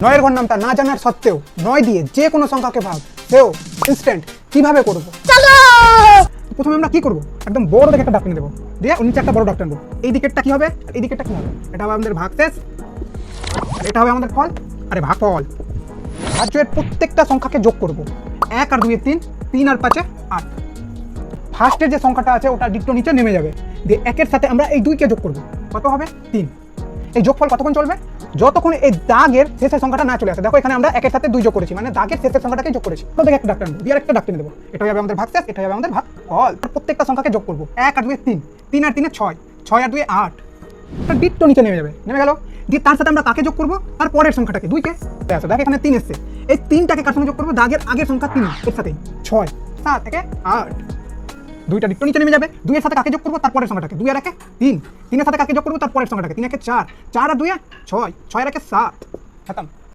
নয়ের ঘর নামটা না জানার সত্ত্বেও 9 দিয়ে যে কোনো সংখ্যাকে ভাগ সেও ইনস্ট্যান্ট কিভাবে করব। চলো প্রথমে আমরা কি করব, একদম বড় দেখে একটা ডাক্তার দেবো, দিয়ে ওর নিচে একটা বড় ডাক্তার নেবো। এই দিকেরটা কি হবে, এই দিকেরটা কি হবে, এটা হবে আমাদের ভাগশেষ, এটা হবে আমাদের ফল, আরে ভাগফল। ভাজ্যের প্রত্যেকটা সংখ্যাকে যোগ করব। 1 আর 2 এ 3, 3 আর 5 এ 8। ফার্স্টের যে সংখ্যাটা আছে ওটা ডিক্টো নিচে নেমে যাবে, দিয়ে 1 এর সাথে আমরা এই 2 কে যোগ করব। কত হবে 3। এই যোগফল কতক্ষণ চলবে, যতক্ষণ এই দাগের শেষের সংখ্যাটা না চলে আসে। দেখো এখানে আমরা 1 এর সাথে 2 যোগ করেছি, মানে দাগের শেষের সংখ্যাটাকে যোগ করেছি। তো দেখে একটা ডাক্তার নেবো, দিয়ে আরেকটা ডাক্তার দেবো, এটা হবে আমাদের ভাগশেষ, এটা হবে আমাদের ভাগফল। প্রত্যেকটা সংখ্যাকে যোগ করব। 1 আর 2 এ 3, 3 আর 3 এ 6, 6 আর 2 এ 8। এটা ডিক্টো নিচে নেমে যাবে, নেমে গেল। দিয়ে তার সাথে আমরা কাকে যোগ করব, তার পরের সংখ্যাটাকে 2 কে। দেখো দেখ এখানে 3 এসছে, এই 3টাকে কার সঙ্গে যোগ করব, দাগের আগের সংখ্যা 3 এর সাথে 6, 7 থেকে 8। 2টা ডিক্টো নিচে নেমে যাবে। 2 এর সাথে কাকে যোগ করব, তার পরের সংখ্যাটাকে। 2 আর 1 এ 3, 3 এর সাথে কাকে যোগ করব, তার পরের সংখ্যাটাকে। 3 একে 4, 4 আর 2 এ 6, 6 আর 1 এ 7। খতম।